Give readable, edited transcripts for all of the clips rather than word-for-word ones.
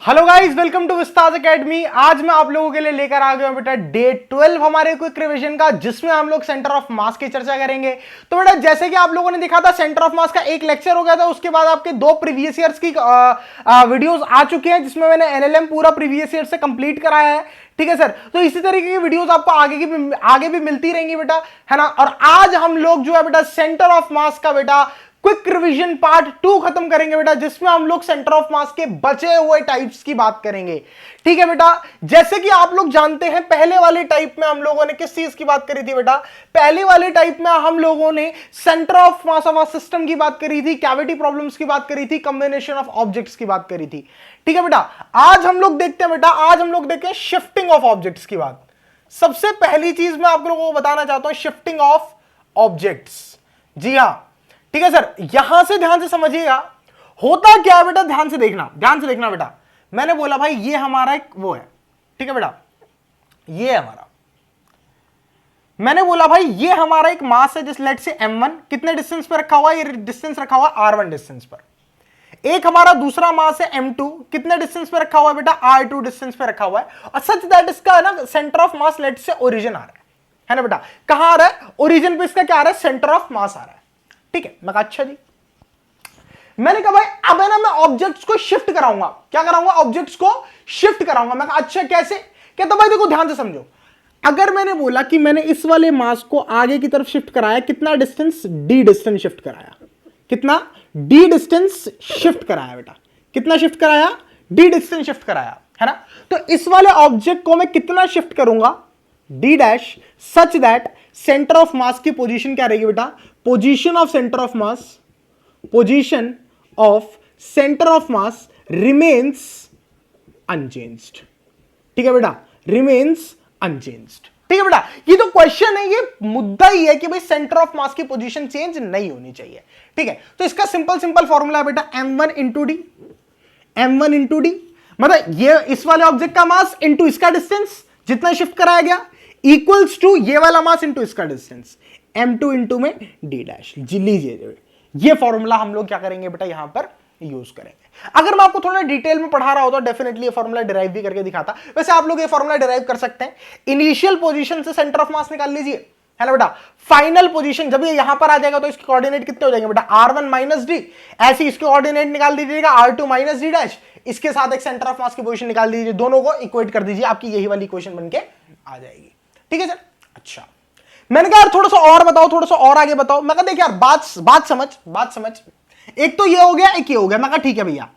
Hello guys, welcome to Vistas academy. आज मैं आप लोगों के लिए लेकर आ गया हूं बेटा डे 12 हमारे क्विक रिवीजन का, जिसमें हम लोग सेंटर ऑफ मास की चर्चा करेंगे। तो बेटा जैसे कि आप लोगों ने देखा था, सेंटर ऑफ मास का एक लेक्चर हो गया था, उसके बाद आपके दो प्रीवियस ईयर्स की वीडियोस आ चुके हैं, जिसमें मैंने एनएलएम पूरा प्रीवियस ईयर से कंप्लीट कराया है। ठीक है सर, तो इसी तरीके की वीडियोस आपको आगे भी मिलती रहेंगी बेटा, है ना। और आज हम लोग जो है बेटा सेंटर ऑफ मास का बेटा क्विक रिवीजन पार्ट 2 खत्म करेंगे बेटा, जिसमें हम लोग सेंटर ऑफ मास के बचे हुए टाइप्स की बात करेंगे। ठीक है बेटा, जैसे कि आप लोग जानते हैं, पहले वाले टाइप में हम लोगों ने किस चीज की बात करी थी बेटा? पहले वाले टाइप में हम लोगों ने centre of mass of a system की बात करी थी, कैविटी प्रॉब्लम्स की बात करी थी, कॉम्बिनेशन ऑफ ऑब्जेक्ट्स की बात करी थी। ठीक है बेटा, आज हम लोग देखते हैं बेटा, आज हम लोग देखते हैं शिफ्टिंग ऑफ ऑब्जेक्ट्स की बात। सबसे पहली चीज मैं आप लोगों को बताना चाहता हूं, शिफ्टिंग ऑफ ऑब्जेक्ट्स। जी हां, ठीक है सर, यहां से ध्यान से समझिएगा होता क्या है बेटा। ध्यान से देखना बेटा। मैंने बोला भाई ये हमारा एक वो है, ठीक है बेटा, ये हमारा, मैंने बोला भाई ये हमारा एक मास है, जिस लेट से m1 कितने डिस्टेंस पर रखा हुआ है? ये डिस्टेंस रखा हुआ है r1 डिस्टेंस पर। एक हमारा दूसरा मास है m2, कितने डिस्टेंस पे रखा हुआ है बेटा? r2 डिस्टेंस पे रखा हुआ है। और सच दैट इसका है ना सेंटर ऑफ मास लेट से ओरिजिन आ रहा है ना बेटा। कहां आ रहा है? ओरिजिन पे इसका क्या आ रहा है? सेंटर ऑफ मास आ रहा है। ठीक है, मैं कहा अच्छा जी। मैंने कहा भाई अब है ना मैं ऑब्जेक्ट्स को शिफ्ट कराऊंगा। क्या कराऊंगा? ऑब्जेक्ट्स को शिफ्ट कराऊंगा। मैं कहा अच्छा कैसे? कहता भाई देखो ध्यान से समझो, अगर मैंने बोला कि मैंने इस वाले मास को आगे की तरफ शिफ्ट कराया, कितना डिस्टेंस? d डिस्टेंस शिफ्ट कराया। कितना? d डिस्टेंस शिफ्ट कराया बेटा। कितना शिफ्ट कराया? d डिस्टेंस शिफ्ट कराया, है ना। तो इस वाले ऑब्जेक्ट को मैं कितना शिफ्ट करूंगा? d dash, such that centre of मास की पोजीशन क्या रहेगी बेटा? Position of centre of mass, position of centre of mass remains unchanged. ठीक है बेटा, रिमेन्स अनचेंज्ड। ठीक है बेटा, ये तो क्वेश्चन है, ये मुद्दा ही है कि भाई सेंटर ऑफ मास की पोजीशन चेंज नहीं होनी चाहिए। ठीक है, तो इसका सिंपल फॉर्मूला है बेटा m1 into D. m1 into D मतलब ये इस वाले ऑब्जेक्ट का मास इंटू इसका डिस्टेंस जितना शिफ्ट कराया गया, इक्वल्स टू ये वाला मास इंटू इसका डिस्टेंस, m2 इंटू में d डैश। जी लीजिए, ये फॉर्मूला हम लोग क्या करेंगे बेटा यहां पर यूज करेंगे। अगर मैं आपको थोड़ा डिटेल में पढ़ा रहा होता तो डेफिनेटली ये फॉर्मूला डिराइव भी करके दिखाता। वैसे आप लोग ये फॉर्मूला डिराइव कर सकते हैं, इनिशियल पोजीशन से सेंटर ऑफ मास निकाल लीजिए, है ना बेटा। फाइनल पोजीशन जब ये यहां पर आ जाएगा तो इसके कोऑर्डिनेट कितने हो जाएंगे बेटा? r1 minus D. ऐसे इसके कोऑर्डिनेट निकाल दीजिएगा r2 माइनस डी डैश। इसके साथ एक सेंटर ऑफ मास की पोजीशन निकाल दीजिए, दोनों को इक्वेट कर दीजिए, आपकी यही वाली इक्वेशन बनके आ जाएगी। ठीक है सर, अच्छा। मैंने कहा यार थोड़ा सा और बताओ, थोड़ा सा और आगे बताओ। मैं कहा देख यार बात समझ। एक तो ये हो गया, एक ये हो गया। मैं कहा ठीक है भैया।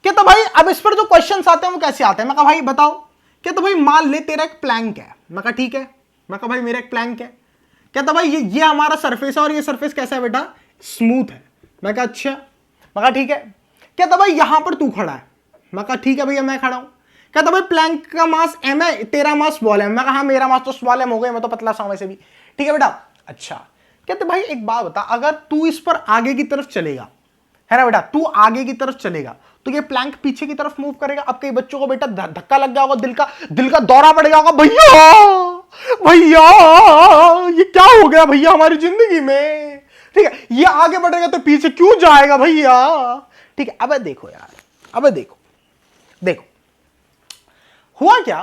कहता भाई अब इस पर जो क्वेश्चंस आते हैं वो कैसे आते हैं? मैं कहा भाई बताओ। कहता भाई मान ले तेरा एक प्लैंक है। मैं कहा ठीक है। मैं कहा भाई मेरा एक प्लैंक है। कहता भाई ये हमारा सरफेस है और ये सरफेस कैसा है बेटा? स्मूथ है। मैं कहा अच्छा। मैं कहा ठीक है। कहता भाई यहां पर तू खड़ा है। मैं कहा ठीक है भैया मैं खड़ा हूं। कहता भाई प्लैंक का मास m है, तेरा मास बॉल है। मैं कहा मेरा मास तो स्मॉल m हो गया, मैं तो पतला सा हूं वैसे भी। ठीक है बेटा, अच्छा। कहते भाई एक बात बता, अगर तू इस पर आगे की तरफ चलेगा, है ना बेटा, तू आगे की तरफ चलेगा तो ये प्लैंक पीछे की तरफ मूव करेगा। अब कई बच्चों को बेटा धक्का लग गया होगा, दिल का दौरा पड़ गया होगा, भैया ये क्या हो गया भैया हमारी जिंदगी में। ठीक है, ये आगे बढ़ेगा तो पीछे क्यों जाएगा भैया? ठीक है, अब देखो यार, अब देखो हुआ क्या।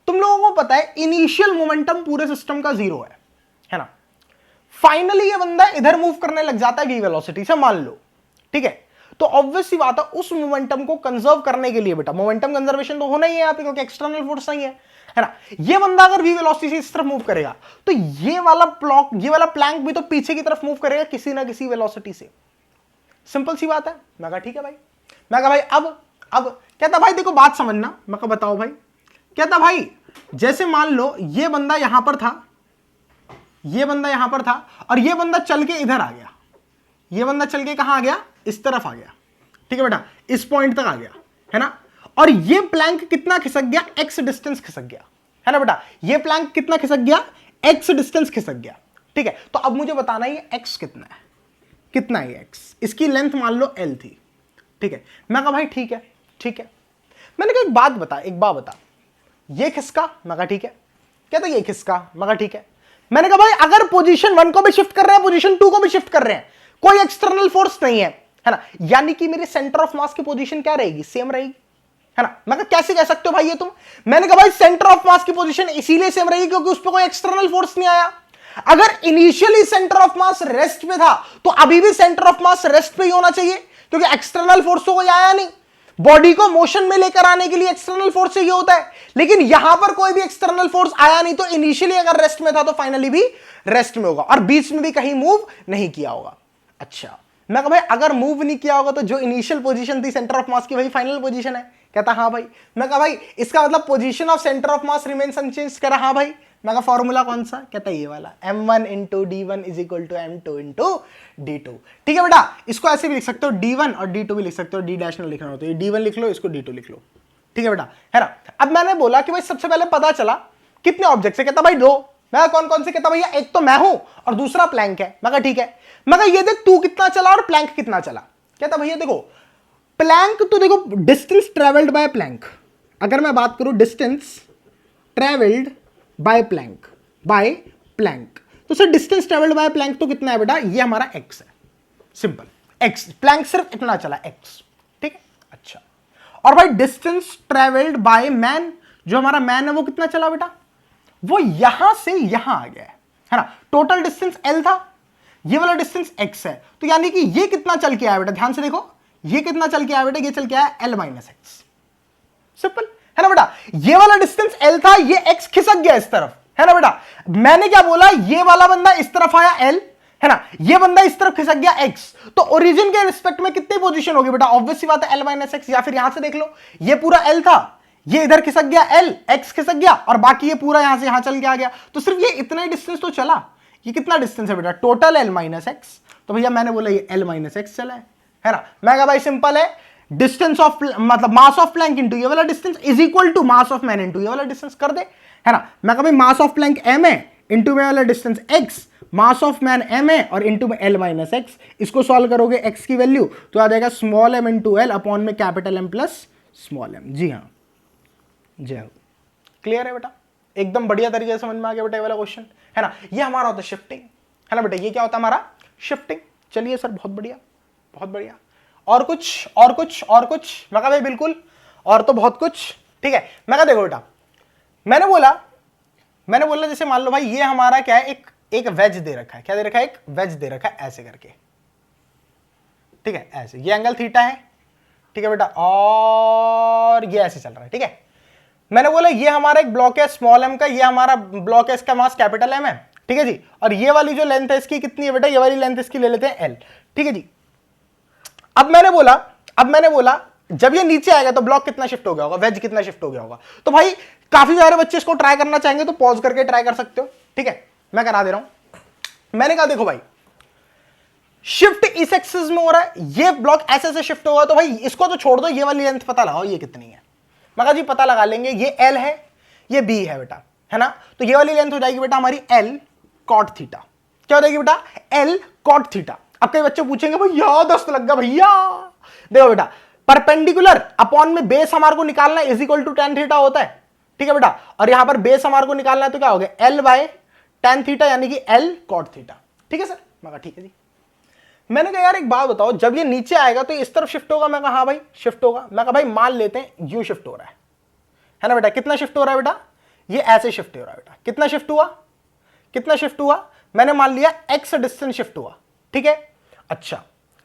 तुम लोगों को पता है इनिशियल मोमेंटम पूरे सिस्टम का 0 है ना। फाइनली ये बंदा इधर मूव करने लग जाता है v वेलोसिटी से, मान लो। ठीक है, तो ऑब्वियस सी बात है उस मोमेंटम को कंजर्व करने के लिए बेटा मोमेंटम कंजर्वेशन तो होना ही है यहाँ पे, क्योंकि एक्सटर्नल फोर्स नहीं है ना। ये बंदा अगर v वेलोसिटी से इस तरफ मूव करेगा तो ये वाला प्लैंक भी तो पीछे की तरफ मूव करेगा किसी ना किसी वेलोसिटी से। सिंपल सी बात है। मैं कहा ठीक है भाई। मैं कहा भाई अब कहता भाई देखो बात समझना। मैं कहा बताओ भाई। कहता भाई जैसे मान लो ये बंदा यहां पर था, ये बंदा यहां पर था और ये बंदा चल के इधर आ गया। ये बंदा चल के कहां आ गया? इस तरफ आ गया। ठीक है बेटा, इस पॉइंट तक आ गया, है ना। और ये प्लैंक कितना खिसक गया? x डिस्टेंस खिसक गया, है ना बेटा। ये प्लैंक कितना खिसक गया? x डिस्टेंस खिसक गया। ठीक है, तो अब मुझे बताना है ये x कितना है। कितना है x? इसकी लेंथ मान लो l थी। ठीक है, मैं कहा भाई ठीक है। मैंने कहा एक बात बता, ये खिसका? मैं कहा ठीक है। कहता ये खिसका? मैं कहा ठीक है। मैंने कहा भाई अगर पोजीशन 1 को भी शिफ्ट कर रहे हैं, पोजीशन 2 को भी शिफ्ट कर रहे हैं, कोई एक्सटर्नल फोर्स नहीं है ना, यानी कि मेरे सेंटर ऑफ मास की पोजीशन क्या रहेगी? सेम रहेगी, है ना। मैं कहा कैसे कह सकते हो भाई ये तुम? मैंने कहा भाई सेंटर ऑफ मास की पोजीशन इसीलिए सेम रही क्योंकि उस पर कोई एक्सटर्नल फोर्स नहीं आया। अगर initially centre of mass rest पे था तो अभी भी सेंटर ऑफ मास रेस्ट पे ही होना चाहिए क्योंकि एक्सटर्नल फोर्स तो कोई आया नहीं। बॉडी को मोशन में लेकर आने के लिए एक्सटर्नल फोर्स चाहिए होता है, लेकिन यहां पर कोई भी एक्सटर्नल फोर्स आया नहीं, तो इनिशियली अगर रेस्ट में था तो फाइनली भी रेस्ट में होगा और बीच में भी कहीं मूव नहीं किया होगा। अच्छा, मैं कहा भाई अगर मूव नहीं किया होगा तो जो इनिशियल पोजीशन थी सेंटर ऑफ मास की वही फाइनल पोजीशन है। कहता हाँ भाई। मैं कहा भाई इसका मतलब position of centre of mass remains unchanged. कह रहा हाँ भाई। मैं कहा फॉर्मूला कौन सा? कहता ये वाला, m1 into d1 is equal to m2 into d2। ठीक है बेटा, इसको ऐसे भी लिख सकते हो, d1 और d2 भी लिख सकते हो, d डैश में लिखना हो तो ये d1 लिख लो, इसको d2 लिख लो। ठीक है बेटा, है ना। अब मैंने बोला कि भाई सबसे पहले पता चला कितने ऑब्जेक्ट्स है। कहता भाई दो। मैं कौन कौन से? कहता भैया एक तो मैं हूं और दूसरा प्लैंक है। मैं कहा ठीक है। मैं कहा ये देख तू कितना चला और प्लैंक कितना चला। कहता भैया देखो प्लैंक तो देखो डिस्टेंस ट्रेवल्ड बाय प्लैंक, अगर मैं बात करूं डिस्टेंस ट्रेवल्ड बाय प्लैंक तो sir distance travelled by plank तो कितना है बेटा? ये हमारा x है, सिंपल x। प्लैंक सिर्फ इतना चला x। ठीक है, अच्छा। और भाई डिस्टेंस ट्रेवल्ड बाय मैन, जो हमारा मैन है वो कितना चला बेटा? वो यहां से यहां आ गया है ना। टोटल डिस्टेंस l था, ये वाला डिस्टेंस x है, तो यानी कि ये कितना चल के आया बेटा? ध्यान से देखो ये कितना चल के आया बेटा? ये चल के आया l माइनस एक्स। सिंपल है ना बेटा। ये वाला डिस्टेंस l था, ये x खिसक गया इस तरफ, है ना बेटा। मैंने क्या बोला? ये वाला बंदा इस तरफ आया l, है ना, ये बंदा इस तरफ खिसक गया x, तो ओरिजिन के रिस्पेक्ट में कितनी पोजीशन होगी बेटा? ऑब्वियस सी बात है l माइनस एक्स। या फिर यहां से देख लो, ये पूरा l था, ये इधर खिसक गया l, x खिसक गया और बाकी ये पूरा यहां से यहां चल के आ गया, तो सिर्फ ये इतना ही डिस्टेंस तो चला। ये कितना डिस्टेंस है बेटा? Total l minus x. तो भैया मैंने बोला ये l माइनस एक्स चला है ना। मैं कहा भाई सिंपल है, डिस्टेंस ऑफ मतलब मास ऑफ प्लैंक इनटू ये वाला distance is equal to mass of man into ये वाला डिस्टेंस कर दे, है ना। मैं कहा भाई मास ऑफ प्लैंक m है इनटू में वाला distance x, mass of man m है और इनटू में l माइनस एक्स। इसको सॉल्व करोगे x की वैल्यू तो आ जाएगा small m into l upon में capital M plus small m। जी हाँ, जय हो। क्लियर है बेटा? एकदम बढ़िया तरीके से समझ में आ गया बेटा ये वाला क्वेश्चन, है ना। ये हमारा होता है शिफ्टिंग, है ना बेटा। ये क्या होता है हमारा? शिफ्टिंग। चलिए सर बहुत बढ़िया, बहुत बढ़िया। और कुछ और कुछ और कुछ? मैं कहा भाई बिल्कुल, और तो बहुत कुछ। ठीक है, मैं कहा देखो बेटा, मैंने बोला जैसे मान लो भाई ये हमारा क्या है, एक वेज दे रखा है। क्या दे रखा है? एक वेज दे रखा है ऐसे करके। ठीक है, ऐसे ये एंगल थीटा है। ठीक है बेटा, और ये ऐसे चल रहा है। ठीक है, मैंने बोला ये हमारा एक ब्लॉक है स्मॉल m का, ये हमारा ब्लॉक है, इसका मास कैपिटल M है। ठीक है जी, और ये वाली जो लेंथ है इसकी कितनी है बेटा? ये वाली लेंथ इसकी ले लेते हैं l। ठीक है जी, अब मैंने बोला जब ये नीचे आएगा तो ब्लॉक कितना शिफ्ट हो गया होगा? वेज कितना शिफ्ट हो गया होगा? तो भाई काफी सारे बच्चे इसको ट्राई करना चाहेंगे तो पॉज करके ट्राई कर सकते हो। ठीक है, मैं करा दे रहा हूं। मैंने कहा देखो भाई शिफ्ट इस एक्सिस में हो रहा है, ये ब्लॉक ऐसे ऐसे शिफ्ट होगा, तो भाई इसको तो छोड़ दो, ये वाली लेंथ पता लगाओ ये कितनी है। मैं कहा जी पता लगा लेंगे, ये L है, ये B है बेटा, है ना। तो ये वाली लेंथ हो जाएगी बेटा हमारी L cot थीटा। क्या हो जाएगी बेटा? L cot theta. अब कई बच्चे पूछेंगे भैया 10 लग गया भैया। देखो बेटा परपेंडिकुलर अपॉन में बेस हमारे को निकालना है is equal to tan theta होता है। ठीक है बेटा, और यहां पर बेस हमारे को निकालना है तो क्या हो गया? L बाय tan थीटा यानी कि L cot थीटा। ठीक है सर? मैं कहा ठीक है जी। मैंने कहा यार एक बात बताओ, जब ये नीचे आएगा तो इस तरफ शिफ्ट होगा? मैं कहा हाँ भाई शिफ्ट होगा। मैं कहा भाई मान लेते हैं यू शिफ्ट हो रहा है ना बेटा। कितना शिफ्ट हो रहा है बेटा? ये ऐसे शिफ्ट हो रहा है बेटा। कितना शिफ्ट हुआ? कितना शिफ्ट हुआ? मैंने मान लिया x डिस्टेंस शिफ्ट हुआ। ठीक है, अच्छा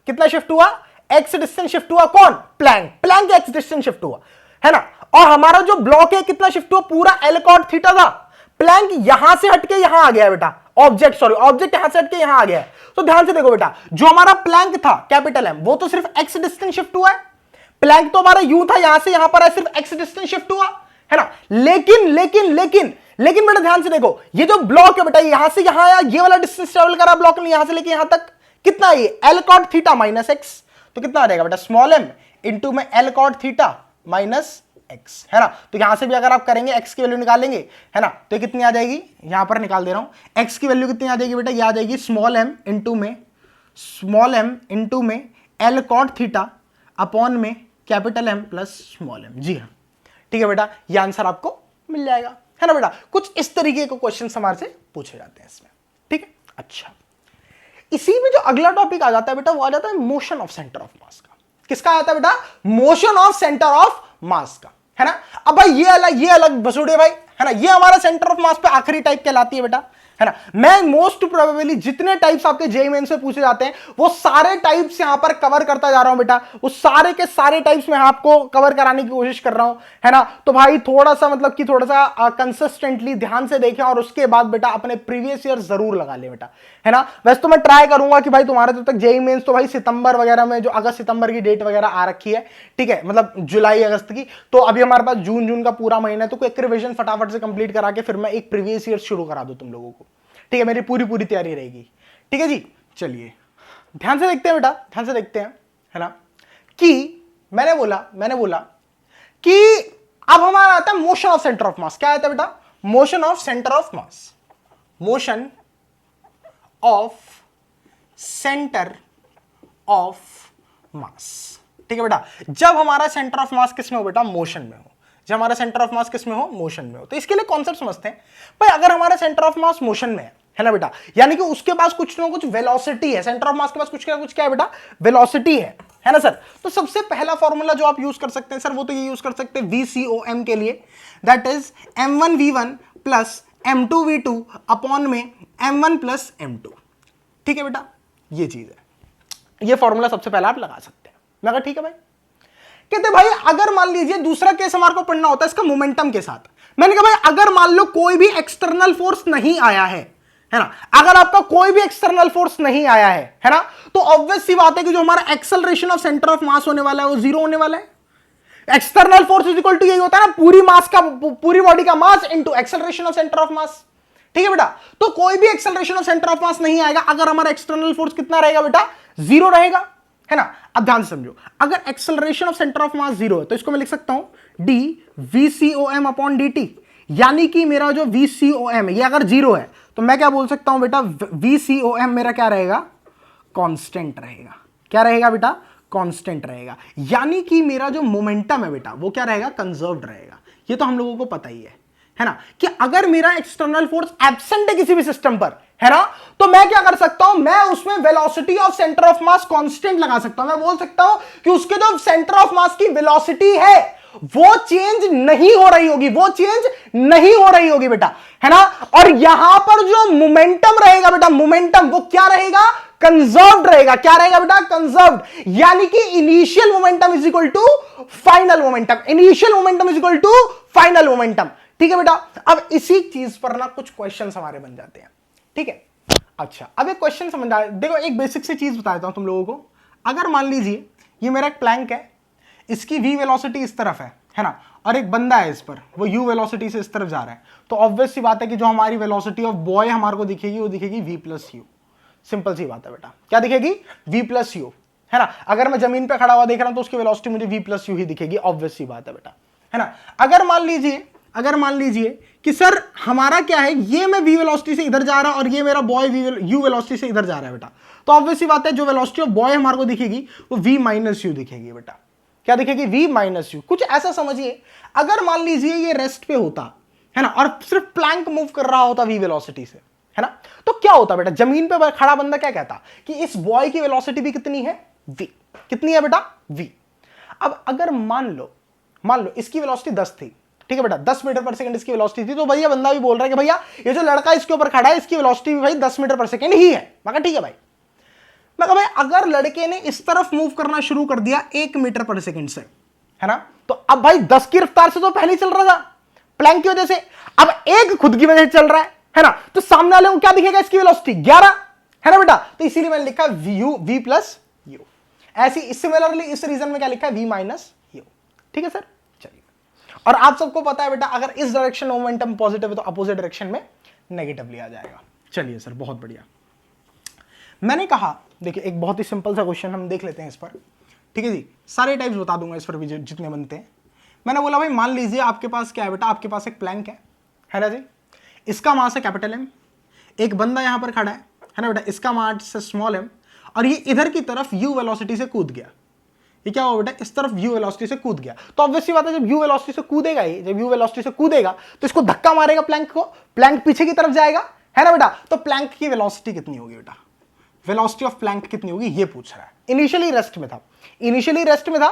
कितना शिफ्ट हुआ? x डिस्टेंस शिफ्ट हुआ। कौन? प्लैंक x डिस्टेंस शिफ्ट हुआ, है ना। और हमारा जो ब्लॉक है कितना शिफ्ट हुआ? पूरा L cot थीटा था। प्लैंक यहां से हटके यहां आ गया बेटा। ऑब्जेक्ट यहां से हटके यहां आ गया है। तो ध्यान से देखो बेटा, जो हमारा प्लैंक था कैपिटल M, वो तो सिर्फ x डिस्टेंस शिफ्ट हुआ है। प्लैंक तो हमारा u था, यहां से यहां पर है, सिर्फ x डिस्टेंस शिफ्ट हुआ, है ना। लेकिन बेटा ध्यान से देखो, ये जो ब्लॉक है बेटा यहां से यहां आया, ये वाला डिस्टेंस ट्रेवल करा ब्लॉक ने यहां से लेके यहां तक। कितना है ये? L cot theta minus x. तो कितना आ जाएगा बेटा? स्मॉल m इंटू में L cot theta minus x, है ना। तो यहां से भी अगर आप करेंगे x की वैल्यू निकालेंगे, है ना, तो कितनी आ जाएगी? यहां पर निकाल दे रहा हूं। x की वैल्यू कितनी आ जाएगी बेटा? ये आ जाएगी स्मॉल m इंटू में L cot थीटा अपॉन में capital M plus small m। जी हाँ, ठीक है बेटा, ये आंसर आपको मिल जाएगा, है ना बेटा। कुछ इस तरीके के क्वेश्चन हमारे से पूछे जाते हैं इसमें। ठीक है, अच्छा इसी में जो अगला टॉपिक आ जाता है बेटा, वो आ जाता है मोशन ऑफ सेंटर ऑफ मास का। किसका आता है बेटा? मोशन ऑफ सेंटर ऑफ मास का, है ना। अब भाई ये अलग बसूड़े भाई, है ना। ये हमारा सेंटर ऑफ मास पे आखिरी टाइप कहलाती है बेटा, है ना। मैं मोस्ट प्रोबेबली जितने टाइप्स आपके जेईई मेंस से पूछे जाते हैं वो सारे टाइप्स यहां पर कवर करता जा रहा हूं बेटा, वो सारे के सारे टाइप्स में आपको कवर कराने की कोशिश कर रहा हूं, है ना। तो भाई थोड़ा सा मतलब कि थोड़ा सा कंसिस्टेंटली ध्यान से देखें और उसके बाद बेटा अपने प्रीवियस ईयर जरूर लगा ले बेटा, है ना। वैसे तो मैं ट्राई करूंगा कि भाई तुम्हारे जब तक जेईई मेंस तो भाई सितंबर वगैरह में, जो अगस्त सितंबर की डेट वगैरह आ रखी है, ठीक है, मतलब जुलाई अगस्त की, तो अभी हमारे पास जून का पूरा महीना है, तो कोई रिविजन फटाफट से कंप्लीट करा के फिर मैं एक प्रीवियस ईयर शुरू करा दूं तुम लोगों को, ठीक है। मेरी पूरी तैयारी रहेगी, ठीक है जी। चलिए ध्यान से देखते हैं बेटा, ध्यान से देखते हैं, है ना, कि मैंने बोला कि अब हमारा आता है मोशन ऑफ सेंटर ऑफ मास। क्या आता है बेटा? Motion of centre of mass, motion of centre of मास, ठीक है बेटा। जब हमारा सेंटर ऑफ मास किस में हो बेटा? मोशन में हो। जब हमारा सेंटर ऑफ मास किस में हो? मोशन में हो। तो इसके लिए कॉन्सेप्ट समझते हैं भाई। अगर हमारा सेंटर ऑफ मास मोशन में है ना बेटा, यानी कि उसके पास कुछ ना कुछ वेलोसिटी है, सेंटर ऑफ मास के पास कुछ क्या है बेटा? वेलोसिटी है ना सर। तो सबसे पहला फॉर्मूला जो आप यूज कर सकते हैं सर, वो तो ये यूज कर सकते हैं VCOM के लिए, that is m1v1 plus m2v2 upon में m1 प्लस m2, ठीक है बेटा। ये चीज है, ये फॉर्मूला सबसे पहला आप लगा सकते हैं। मैं कहा ठीक है भाई। कहते भाई अगर मान लीजिए दूसरा केस हमारे को पढ़ना होता है इसका मोमेंटम के साथ। मैंने कहा भाई अगर मान लो कोई भी एक्सटर्नल फोर्स नहीं आया है ना, अगर आपका कोई भी एक्सटर्नल फोर्स नहीं आया है ना, तो ऑब्वियस सी बात है कि जो हमारा acceleration of centre of mass होने वाला है वो जीरो होने वाला है। External force is equal to यही होता है ना, पूरी मास का, पूरी बॉडी का mass into acceleration of centre of मास, ठीक है बेटा। तो कोई भी एक्सेलरेशन ऑफ सेंटर ऑफ मास नहीं आएगा अगर हमारा एक्सटर्नल फोर्स कितना रहेगा बेटा? जीरो रहेगा, है ना। अब ध्यान से समझो, अगर acceleration of centre of mass zero है तो इसको मैं लिख सकता हूं d VCOM अपॉन dt, यानी कि मेरा जो VCOM है ये अगर जीरो है तो मैं क्या बोल सकता हूं बेटा? VCOM मेरा क्या रहेगा? कांस्टेंट रहेगा। क्या रहेगा बेटा? कांस्टेंट रहेगा। यानी कि मेरा जो मोमेंटम है बेटा वो क्या रहेगा? कंजर्व्ड रहेगा। ये तो हम लोगों को पता ही है ना, कि अगर मेरा एक्सटर्नल फोर्स एब्सेंट है किसी भी सिस्टम पर, है ना, तो मैं क्या कर सकता हूं? मैं उसमें velocity of centre of mass constant लगा सकता हूं। मैं बोल सकता हूं कि उसके जो सेंटर ऑफ मास की वेलोसिटी है वो चेंज नहीं हो रही होगी, वो चेंज नहीं हो रही होगी बेटा, है ना। और यहां पर जो मोमेंटम रहेगा बेटा, मोमेंटम वो क्या रहेगा? कंजर्व्ड रहेगा। क्या रहेगा बेटा? कंजर्व्ड। यानी कि initial momentum is equal to final momentum, initial momentum is equal to final momentum, ठीक है बेटा। अब इसी चीज पर ना कुछ क्वेश्चंस हमारे बन जाते हैं, ठीक है। अच्छा अब एक क्वेश्चन समझ आ, देखो एक बेसिक सी चीज बता देता हूं तुम लोगों को। अगर मान लीजिए ये मेरा एक प्लैंक है, इसकी v वेलोसिटी इस तरफ है ना, और एक बंदा है इस पर, वो u वेलोसिटी से इस तरफ जा रहा है, तो ऑब्वियस सी बात है कि जो हमारी वेलोसिटी ऑफ बॉय हमारे को दिखेगी वो दिखेगी v प्लस यू। सिंपल सी बात है बेटा, क्या दिखेगी? v प्लस यू, है ना। अगर मैं जमीन पे खड़ा हुआ देख रहा हूं तो उसकी वेलोसिटी मुझे v प्लस यू ही दिखेगी, ऑब्वियस सी बात है बेटा, है ना। अगर मान लीजिए कि सर हमारा क्या है, ये मैं v वेलोसिटी से इधर जा रहा और ये मेरा बॉय u वेलोसिटी से इधर जा रहा है बेटा, तो ऑब्वियस सी बात है जो वेलोसिटी ऑफ बॉय हमारे को दिखेगी वो v माइनस यू दिखेगी बेटा। क्या दिखेगी? v minus you. कुछ ऐसा समझिए, अगर मान लीजिए ये रेस्ट पे होता, है ना, और सिर्फ प्लैंक मूव कर रहा होता v वेलोसिटी से, है ना, तो क्या होता बेटा? जमीन पे खड़ा बंदा क्या कहता कि इस बॉय की वेलोसिटी भी कितनी है? v। कितनी है बेटा? v। अब अगर मान लो इसकी वेलोसिटी 10 थी, ठीक है बेटा, 10 मीटर पर सेकंड इसकी वेलोसिटी थी, तो भैया बंदा भी बोल रहा है कि भैया ये जो लड़का इसके ऊपर खड़ा है इसकी वेलोसिटी भी भाई 10 मीटर पर सेकंड ही है। मैं ठीक है भाई। मैं कहा भाई अगर लड़के ने इस तरफ मूव करना शुरू कर दिया 1 मीटर पर सेकंड से, है ना, तो अब भाई 10 की रफ्तार से तो पहले चल रहा था प्लैंक की वजह से, अब 1 खुद की वजह से चल रहा है ना, तो सामने वाले को क्या दिखेगा? इसकी वेलोसिटी 11, है ना बेटा। तो इसीलिए मैंने लिखा v प्लस यू। ऐसी सिमिलरली इस रीजन में क्या लिखा है? v माइनस यू, ठीक है सर। चलिए, और आप सबको पता है बेटा अगर इस डायरेक्शन में मोमेंटम पॉजिटिव है तो अपोजिट डायरेक्शन में नेगेटिवली आ जाएगा। चलिए सर, बहुत बढ़िया। मैंने कहा देखिए एक बहुत ही सिंपल सा क्वेश्चन हम देख लेते हैं इस पर, ठीक है जी। सारे टाइप्स बता दूंगा इस पर भी जितने बनते हैं। मैंने बोला भाई मान लीजिए आपके पास क्या है बेटा? आपके पास एक प्लैंक है ना जी, इसका मास है कैपिटल M, एक बंदा यहां पर खड़ा है ना बेटा, इसका मास है स्मॉल m, और ये इधर की तरफ u वेलोसिटी से कूद गया। ये क्या हुआ बेटा? इस तरफ u वेलोसिटी से कूद गया। तो ऑब्वियसली बात है जब u वेलोसिटी से कूदेगा, जब u वेलोसिटी से कूदेगा तो इसको धक्का मारेगा प्लैंक को, प्लैंक पीछे की तरफ जाएगा, है ना बेटा। तो प्लैंक की वेलोसिटी कितनी होगी बेटा? वेलोसिटी ऑफ प्लैंक कितनी होगी ये पूछ रहा है। इनिशियली रेस्ट में था,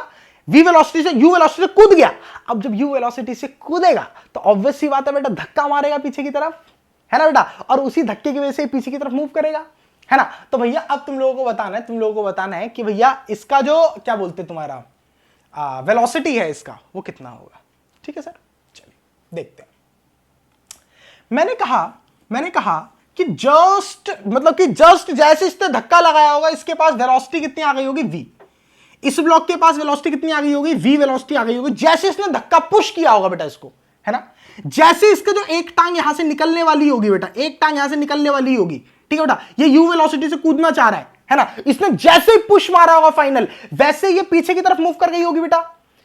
v वेलोसिटी से u वेलोसिटी से कूद गया। अब जब u वेलोसिटी से कूदेगा तो ऑब्वियस सी बात है बेटा, धक्का मारेगा पीछे की तरफ, है ना बेटा, और उसी धक्के की वजह से पीछे की तरफ मूव करेगा, है ना। तो भैया अब तुम लोगों को बताना है कि भैया इसका जो क्या बोलते तुम्हारा वेलोसिटी है इसका, वो कितना होगा। ठीक है सर, चलिए देखते हैं। मैंने कहा कि जस्ट जैसे इसने धक्का लगाया होगा, इसके पास वेलोसिटी कितनी आ गई होगी v। इस ब्लॉक के पास वेलोसिटी कितनी आ गई होगी, v वेलोसिटी आ गई होगी। जैसे इसने धक्का पुश किया होगा बेटा इसको, है ना, जैसे इसका जो एक टांग यहां से निकलने वाली होगी बेटा, एक टांग यहां से निकलने वाली होगी, ठीक है बेटा, ये u वेलोसिटी से कूदना चाह रहा है ना, इसने जैसे ही पुश मारा होगा फाइनल, वैसे ये पीछे की तरफ मूव कर गई होगी बेटा,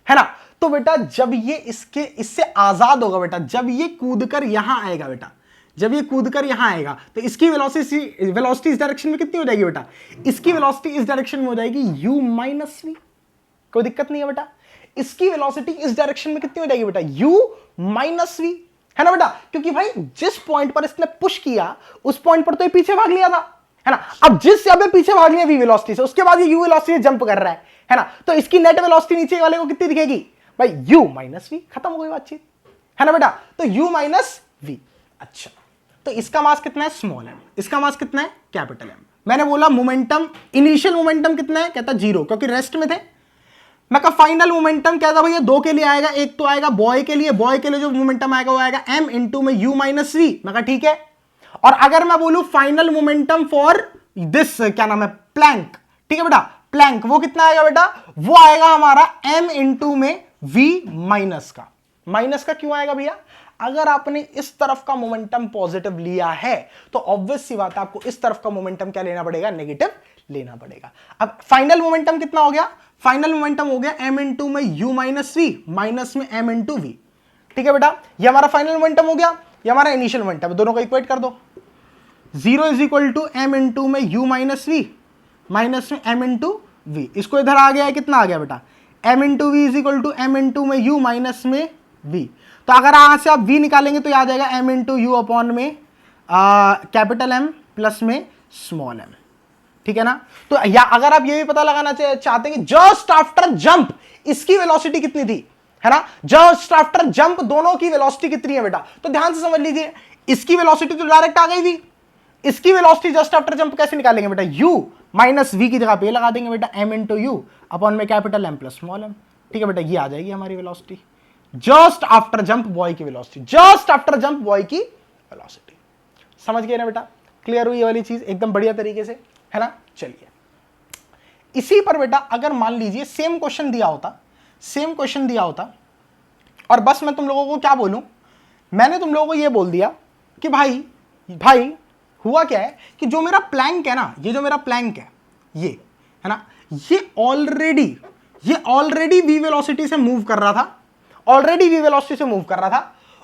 है ना। तो बेटा जब ये इससे आजाद होगा बेटा, जब ये कूदकर यहां आएगा बेटा, जब ये कूदकर यहां आएगा तो इसकी वेलोसिटी इस डायरेक्शन में कितनी हो जाएगी बेटा, इसकी वेलोसिटी इस डायरेक्शन में हो जाएगी u माइनस v। कोई दिक्कत नहीं है बेटा, इसकी वेलोसिटी इस डायरेक्शन में कितनी हो जाएगी बेटा, u माइनस v, है ना बेटा, क्योंकि भाई जिस पॉइंट पर इसने पुश किया उस पॉइंट पर तो ये पीछे भाग लिया था, है ना। अब जिस जगह पीछे भाग लिया v वेलोसिटी से, उसके बाद ये u वेलोसिटी जंप कर रहा है ना, तो इसकी नेट वेलोसिटी नीचे वाले को कितनी दिखेगी भाई, u माइनस v। खत्म हो गई बातचीत, है ना बेटा, तो u माइनस v। अच्छा, तो इसका मास कितना है, स्मॉल m, इसका मास कितना है, कैपिटल M। मैंने बोला मोमेंटम, इनिशियल मोमेंटम कितना है, कहता 0, क्योंकि रेस्ट में थे। मैं कहा फाइनल मोमेंटम कहता भैया 2 के लिए आएगा, एक तो आएगा बॉय के लिए जो मोमेंटम आएगा वो आएगा m इंटू में u माइनस v। मैं कहा ठीक है। और अगर मैं बोलूं फाइनल मोमेंटम फॉर दिस क्या नाम है, प्लैंक, ठीक है बेटा, प्लैंक, वो कितना आएगा बेटा, वो आएगा हमारा m इंटू में v माइनस का क्यों आएगा भैया, अगर आपने इस तरफ का मोमेंटम पॉजिटिव लिया है तो ऑब्वियस सी बात है आपको इस तरफ का मोमेंटम क्या लेना पड़ेगा, नेगेटिव लेना पड़ेगा। अब फाइनल मोमेंटम कितना हो गया, फाइनल मोमेंटम हो गया m इंटू में u माइनस v माइनस में m इंटू v। ठीक है बेटा, ये हमारा फाइनल मोमेंटम हो गया, ये हमारा इनिशियल मोमेंटम, दोनों को इक्वेट कर दो। 0 is equal to m into में u माइनस v माइनस में m इंटू v। इसको इधर आ गया है, कितना आ गया बेटा, m into v is equal to m into में u माइनस में v। तो अगर यहां से आप v निकालेंगे तो याद आएगा m इंटू यू अपॉन में कैपिटल M प्लस में स्मॉल m। ठीक है ना। तो या अगर आप ये भी पता लगाना चाहते हैं कि जस्ट आफ्टर जंप इसकी वेलोसिटी कितनी थी, है ना, जस्ट आफ्टर जंप दोनों की वेलोसिटी कितनी है बेटा, तो ध्यान से समझ लीजिए, इसकी वेलोसिटी तो डायरेक्ट आ गई थी, इसकी वेलोसिटी जस्ट आफ्टर जंप कैसे निकालेंगे बेटा, u माइनस v की जगह पे लगा देंगे बेटा, m इंटू यू अपॉन में capital M plus small m। ठीक है बेटा, ये आ जाएगी हमारी velocity, just after jump boy की velocity, just after jump boy की वेलोसिटी। समझ गए ना बेटा, क्लियर हुई ये वाली चीज एकदम बढ़िया तरीके से, है ना। चलिए इसी पर बेटा अगर मान लीजिए सेम क्वेश्चन दिया होता और बस मैं तुम लोगों को क्या बोलूं, मैंने तुम लोगों को ये बोल दिया कि भाई हुआ क्या है कि जो मेरा प्लैंक है ना, ये जो मेरा प्लैंक है ये, है ना, ये ऑलरेडी v वेलोसिटी से मूव कर रहा था,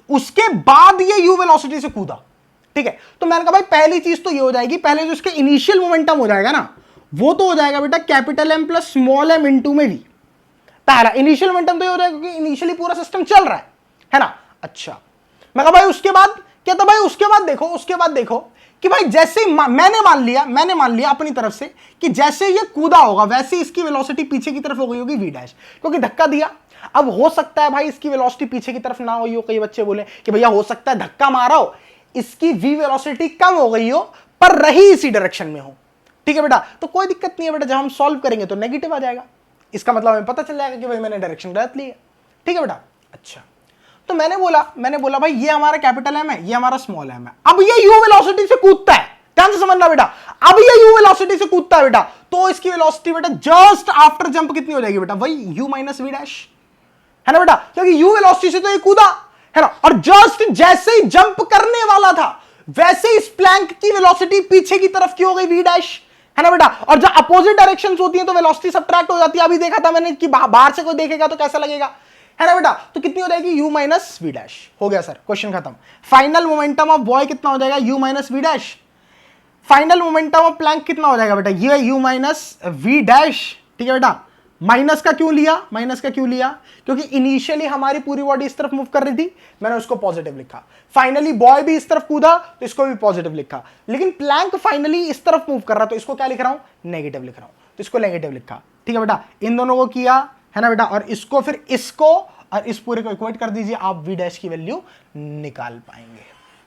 उसके बाद ये u वेलोसिटी से कूदा। ठीक है, तो मैंने कहा भाई पहली चीज तो ये हो जाएगी, पहले जो इसके इनिशियल मोमेंटम हो जाएगा ना, वो तो हो जाएगा बेटा capital M plus small m into में v। पहला इनिशियल मोमेंटम तो ये हो जाएगा क्योंकि इनिशियली पूरा सिस्टम चल रहा है ना। अच्छा, मैं कहा भाई उसके बाद क्या था भाई, उसके बाद देखो कि भाई जैसे मैंने मान लिया अपनी तरफ से कि जैसे ये कूदा होगा वैसे इसकी वेलोसिटी पीछे की तरफ हो गई होगी v डैश, क्योंकि धक्का दिया। अब हो सकता है भाई इसकी वेलोसिटी पीछे की तरफ ना हुई हो, कई बच्चे बोले कि भैया हो सकता है धक्का मारा हो, इसकी v वेलोसिटी कम हो गई हो पर रही इसी डायरेक्शन में हो। ठीक है बेटा, तो कोई दिक्कत नहीं है बेटा, जब हम सॉल्व करेंगे तो नेगेटिव आ जाएगा, इसका मतलब हमें पता चल जाएगा कि भाई मैंने डायरेक्शन गलत ली है। ठीक है बेटा। अच्छा, तो मैंने बोला भाई ये हमारा कैपिटल M है, ये हमारा स्मॉल m है। अब ये u वेलोसिटी से कूदता है, ध्यान से समझना बेटा, अब ये u वेलोसिटी से कूदता है बेटा, तो इसकी वेलोसिटी बेटा जस्ट आफ्टर जंप कितनी हो जाएगी बेटा, वही u माइनस v डैश, है ना बेटा, क्योंकि u वेलोसिटी से तो ये कूदा, है ना, और जस्ट जैसे ही जंप करने वाला था वैसे इस प्लैंक की वेलोसिटी पीछे की तरफ की हो गई v डैश, है ना बेटा। और जब अपोजिट डायरेक्शंस होती हैं तो वेलोसिटी सब्ट्रैक्ट हो जाती है, अभी देखा था मैंने कि बाहर से कोई देखेगा तो कैसा लगेगा, है ना बेटा। तो कितनी हो जाएगी u माइनस v डैश। हो गया सर, क्वेश्चन खत्म। फाइनल मोमेंटम ऑफ बॉय कितना हो जाएगा, u minus v dash. Final momentum of Planck कितना हो जाएगा बेटा, ये u माइनस v डैश। ठीक है बेटा, माइनस का क्यों लिया, क्योंकि इनिशियली हमारी पूरी बॉडी इस तरफ मूव कर रही थी, मैंने उसको पॉजिटिव लिखा। फाइनली बॉय भी इस तरफ कूदा तो इसको भी पॉजिटिव लिखा, लेकिन प्लैंक फाइनली इस तरफ मूव कर रहा तो इसको क्या लिख रहा हूं, नेगेटिव लिख रहा हूं, तो इसको नेगेटिव लिखा। ठीक है बेटा, इन दोनों को किया है ना बेटा, और इसको फिर इसको और इस पूरे को इक्वेट कर दीजिए, आप वी डैश की वैल्यू निकाल पाएंगे,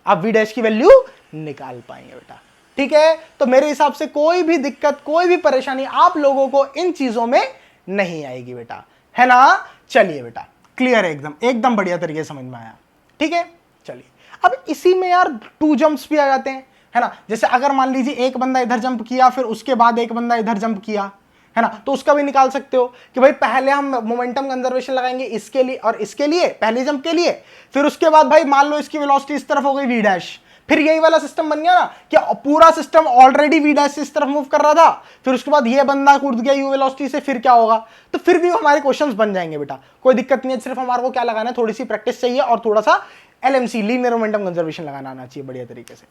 आप वी डैश की वैल्यू निकाल पाएंगे बेटा। ठीक है, तो मेरे हिसाब से कोई भी दिक्कत, कोई भी परेशानी आप लोगों को इन चीजों में नहीं आएगी बेटा, है ना। चलिए बेटा, क्लियर है, एकदम एकदम बढ़िया तरीके से समझ में आया। ठीक है, चलिए अब इसी में यार 2 जंप्स भी आ जाते हैं, है ना। जैसे अगर मान लीजिए एक बंदा इधर जंप किया, फिर उसके बाद एक बंदा इधर जंप किया, है ना, तो उसका भी निकाल सकते हो कि भाई पहले हम मोमेंटम कंजर्वेशन लगाएंगे इसके लिए और इसके लिए, पहले जंप के लिए, फिर उसके बाद भाई मान लो इसकी वेलोसिटी इस तरफ हो गई वी डैश, फिर यही वाला सिस्टम बन गया ना कि पूरा सिस्टम ऑलरेडी वी डैश से इस तरफ मूव कर रहा था, फिर उसके बाद ये बंदा कूद गया यू वेलोसिटी से, फिर क्या होगा, तो फिर भी हमारे क्वेश्चंस बन जाएंगे बेटा, कोई दिक्कत नहीं है। सिर्फ हमारे को क्या लगाना है, थोड़ी सी प्रैक्टिस चाहिए और थोड़ा सा LMC, लीनियर मोमेंटम कंजर्वेशन लगाना आना चाहिए बढ़िया तरीके से।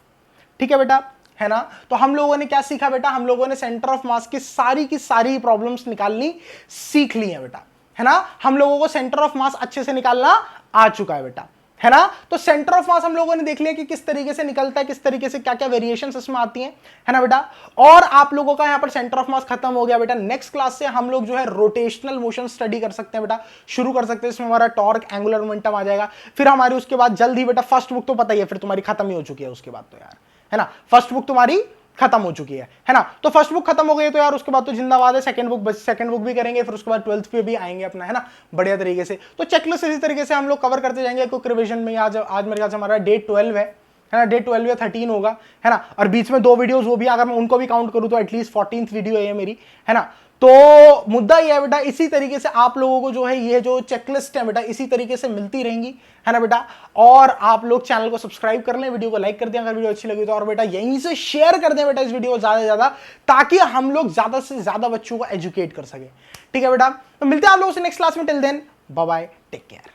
ठीक है बेटा, है ना। तो हम लोगों ने क्या सीखा बेटा, हम लोगों ने सेंटर ऑफ मास की सारी प्रॉब्लम्स निकालनी सीख ली है बेटा, है ना। हम लोगों को सेंटर ऑफ मास अच्छे से निकालना आ चुका है बेटा, है ना। तो सेंटर ऑफ मास हम लोगों ने देख लिया कि किस तरीके से निकलता है, किस तरीके से क्या क्या वेरिएशंस इसमें आती हैं, है ना बेटा। और आप लोगों का यहां पर सेंटर ऑफ मास खत्म हो गया बेटा। नेक्स्ट क्लास से हम लोग जो है रोटेशनल मोशन स्टडी कर सकते हैं बेटा, शुरू कर सकते हैं। इसमें हमारा टॉर्क, एंगुलर मोमेंटम आ जाएगा। फिर हमारी उसके बाद जल्द ही बेटा फर्स्ट बुक तो पता ही है, फिर तुम्हारी खत्म ही हो चुकी है उसके बाद तो यार, है ना। फर्स्ट बुक तुम्हारी खत्म हो चुकी है ना। तो फर्स्ट बुक खत्म हो गई तो यार उसके बाद तो जिंदाबाद है, सेकंड बुक भी करेंगे, फिर उसके बाद 12th पे भी आएंगे अपना, है ना, बढ़िया तरीके से। तो चेकलिस्ट इसी तरीके से हम लोग कवर करते जाएंगे। क्विक रिवीजन में आज मेरे ख्याल से हमारा डे 12 है ना, डे 12 या 13 होगा, है ना। और बीच में 2 वीडियोस, वो भी अगर मैं उनको भी काउंट करूं तो एटलीस्ट 14th वीडियो है मेरी, है ना। तो मुद्दा ये है बेटा, इसी तरीके से आप लोगों को जो है ये जो चेकलिस्ट है बेटा, इसी तरीके से मिलती रहेंगी, है ना बेटा। और आप लोग चैनल को सब्सक्राइब कर लें, वीडियो को लाइक कर दें अगर वीडियो अच्छी लगी तो, और बेटा यहीं से शेयर कर दें बेटा इस वीडियो को ज्यादा से ज्यादा, ताकि हम लोग ज्यादा से ज्यादा बच्चों को एजुकेट कर सके। ठीक है बेटा, तो मिलते हैं आप लोगों से नेक्स्ट क्लास में। Till then bye bye, take care.